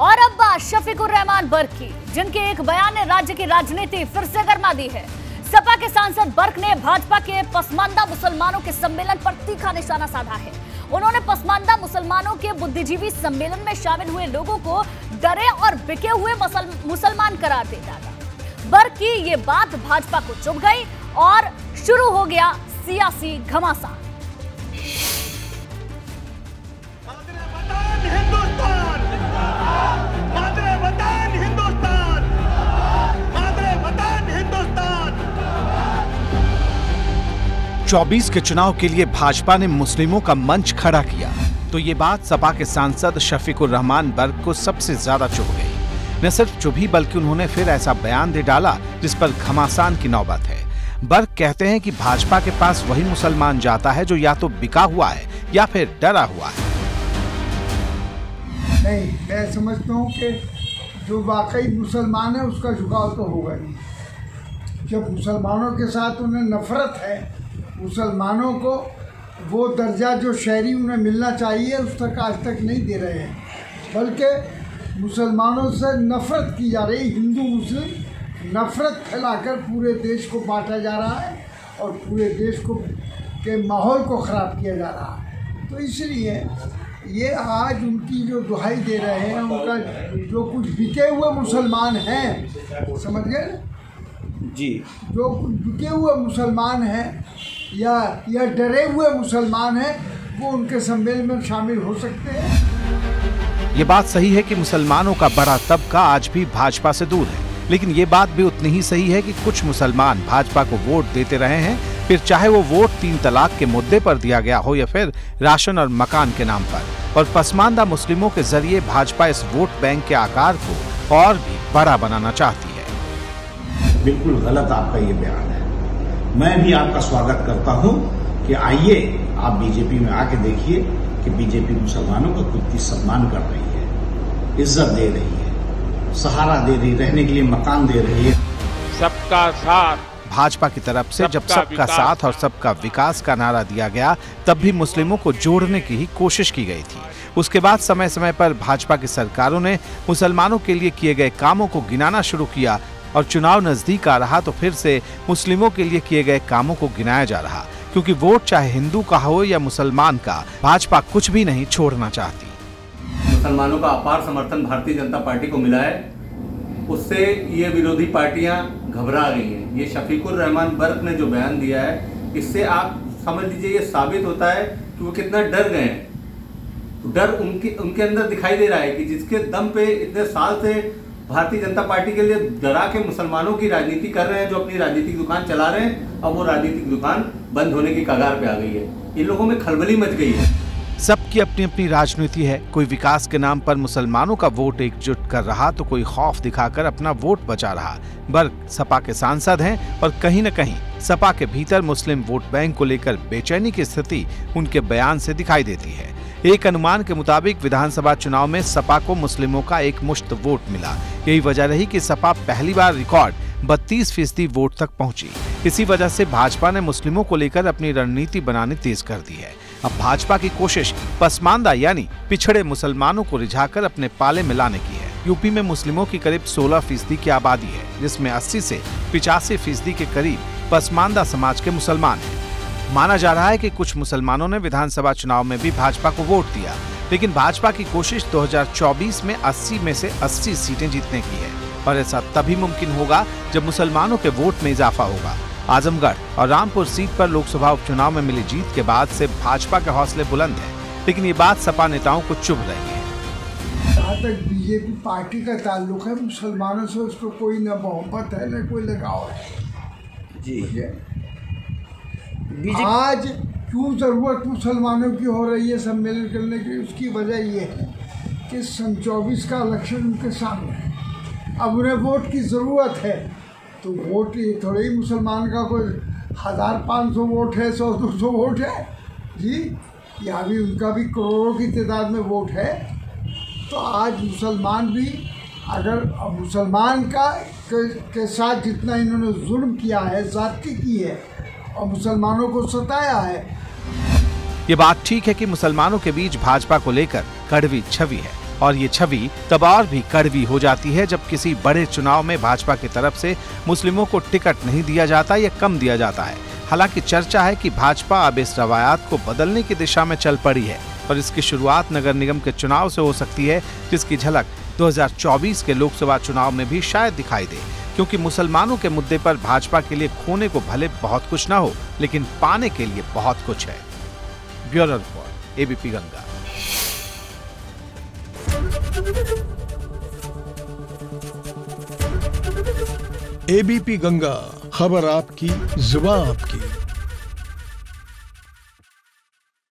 और अब बात शफीकुर रहमान बर्क की, जिनके एक बयान ने राज्य की राजनीति फिर से गर्मा दी है। सपा के सांसद बर्क ने भाजपा के पसमानदा मुसलमानों के सम्मेलन पर तीखा निशाना साधा है। उन्होंने पसमानदा मुसलमानों के बुद्धिजीवी सम्मेलन में शामिल हुए लोगों को डरे और बिके हुए मुसलमान करार दे डाला। बर्क की ये बात भाजपा को चुभ गई और शुरू हो गया सियासी घमासान। हिंदुस्तान, मादरे वतन हिंदुस्तान, मादरे वतन हिंदुस्तान। 24 के चुनाव के लिए भाजपा ने मुस्लिमों का मंच खड़ा किया तो ये बात सपा के सांसद शफीकुर रहमान बर्क को सबसे ज्यादा चुभ गई। न सिर्फ चुभी बल्कि उन्होंने फिर ऐसा बयान दे डाला जिस पर घमासान की नौबत है। बर्क कहते हैं कि भाजपा के पास वही मुसलमान जाता है जो या तो बिका हुआ है या फिर डरा हुआ है। नहीं, मैं समझता हूँ कि जो वाकई मुसलमान है उसका झुकाव तो होगा नहीं। जब मुसलमानों के साथ उन्हें नफरत है, मुसलमानों को वो दर्जा जो शहरी उन्हें मिलना चाहिए उस तक आज तक नहीं दे रहे हैं, बल्कि मुसलमानों से नफरत की जा रही। हिंदू मुस्लिम नफरत फैलाकर पूरे देश को बांटा जा रहा है और पूरे देश को के माहौल को ख़राब किया जा रहा है। तो इसलिए ये आज उनकी जो दुहाई दे रहे हैं, उनका जो कुछ बिके हुए मुसलमान हैं, समझ गए जी, जो कुछ बिके हुए मुसलमान हैं या डरे हुए मुसलमान हैं, वो उनके सम्मेलन में शामिल हो सकते हैं। ये बात सही है कि मुसलमानों का बड़ा तबका आज भी भाजपा से दूर है, लेकिन ये बात भी उतनी ही सही है कि कुछ मुसलमान भाजपा को वोट देते रहे हैं, फिर चाहे वो वोट 3 तलाक के मुद्दे पर दिया गया हो या फिर राशन और मकान के नाम पर। और पसमानदा मुस्लिमों के जरिए भाजपा इस वोट बैंक के आकार को और भी बड़ा बनाना चाहती है। बिल्कुल गलत आपका ये बयान है। मैं भी आपका स्वागत करता हूं कि आइए आप बीजेपी में आके देखिए कि बीजेपी मुसलमानों का कितनी सम्मान कर रही है, इज्जत दे रही है, सहारा दे रही, रहने के लिए मकान दे रही है। सबका साथ भाजपा की तरफ से जब सबका साथ और सबका विकास का नारा दिया गया तब भी मुस्लिमों को जोड़ने की ही कोशिश की गई थी। उसके बाद समय समय पर भाजपा की सरकारों ने मुसलमानों के लिए किए गए कामों को गिनाना शुरू किया और चुनाव नजदीक आ रहा तो फिर से मुस्लिमों के लिए किए गए कामों को गिनाया जा रहा, क्योंकि वोट चाहे हिंदू का हो या मुसलमान का, भाजपा कुछ भी नहीं छोड़ना चाहती। मुसलमानों का अपार समर्थन भारतीय जनता पार्टी को मिला है, उससे ये विरोधी पार्टियां घबरा गई हैं। ये शफीकुर रहमान बर्क ने जो बयान दिया है, इससे आप समझ लीजिए ये साबित होता है कि वो कितना डर गए हैं। तो डर उनके अंदर दिखाई दे रहा है कि जिसके दम पे इतने साल से भारतीय जनता पार्टी के लिए डरा के मुसलमानों की राजनीति कर रहे हैं, जो अपनी राजनीतिक दुकान चला रहे हैं, अब वो राजनीतिक दुकान बंद होने की कगार पे आ गई है। इन लोगों में खलबली मच गई है। सबकी अपनी अपनी राजनीति है। कोई विकास के नाम पर मुसलमानों का वोट एकजुट कर रहा तो कोई खौफ दिखाकर अपना वोट बचा रहा। बर्क सपा के सांसद हैं और कहीं न कहीं सपा के भीतर मुस्लिम वोट बैंक को लेकर बेचैनी की स्थिति उनके बयान से दिखाई देती है। एक अनुमान के मुताबिक विधानसभा चुनाव में सपा को मुस्लिमों का एक मुश्त वोट मिला। यही वजह रही कि सपा पहली बार रिकॉर्ड 32% वोट तक पहुंची। इसी वजह से भाजपा ने मुस्लिमों को लेकर अपनी रणनीति बनानी तेज कर दी है। अब भाजपा की कोशिश पसमानदा यानी पिछड़े मुसलमानों को रिझाकर अपने पाले में लाने की है। यूपी में मुस्लिमों की करीब 16% की आबादी है, जिसमें 80 से 85% के करीब पसमानदा समाज के मुसलमान हैं। माना जा रहा है कि कुछ मुसलमानों ने विधानसभा चुनाव में भी भाजपा को वोट दिया, लेकिन भाजपा की कोशिश 2024 में 80 में से 80 सीटें जीतने की है और ऐसा तभी मुमकिन होगा जब मुसलमानों के वोट में इजाफा होगा। आजमगढ़ और रामपुर सीट पर लोकसभा उपचुनाव में मिली जीत के बाद से भाजपा के हौसले बुलंद हैं, लेकिन ये बात सपा नेताओं को चुभ रही है। जहाँ तक बीजेपी पार्टी का ताल्लुक है, मुसलमानों से उसको कोई न मोहब्बत है न कोई लगाव है जी। आज क्यों जरूरत मुसलमानों की हो रही है सम्मेलन करने की, उसकी वजह ये है कि सन 24 का इलेक्शन उनके सामने है। अब उन्हें वोट की ज़रूरत है, तो वोट ये थोड़े ही मुसलमान का कोई 1500 वोट है, 100-200 वोट है जी, यहाँ भी उनका भी करोड़ों की तादाद में वोट है। तो आज मुसलमान भी अगर मुसलमान के साथ जितना इन्होंने जुल्म किया है, ज़्यादती की है और मुसलमानों को सताया है। ये बात ठीक है कि मुसलमानों के बीच भाजपा को लेकर कड़वी छवि है, और ये छवि तब और भी कड़वी हो जाती है जब किसी बड़े चुनाव में भाजपा की तरफ से मुस्लिमों को टिकट नहीं दिया जाता या कम दिया जाता है। हालांकि चर्चा है कि भाजपा अब इस रवायात को बदलने की दिशा में चल पड़ी है और इसकी शुरुआत नगर निगम के चुनाव से हो सकती है, जिसकी झलक 2024 के लोकसभा चुनाव में भी शायद दिखाई दे, क्योंकि मुसलमानों के मुद्दे पर भाजपा के लिए खोने को भले बहुत कुछ न हो, लेकिन पाने के लिए बहुत कुछ है। Bureau report, ABP Ganga. ABP Ganga, खबर आपकी, जुबान आपकी।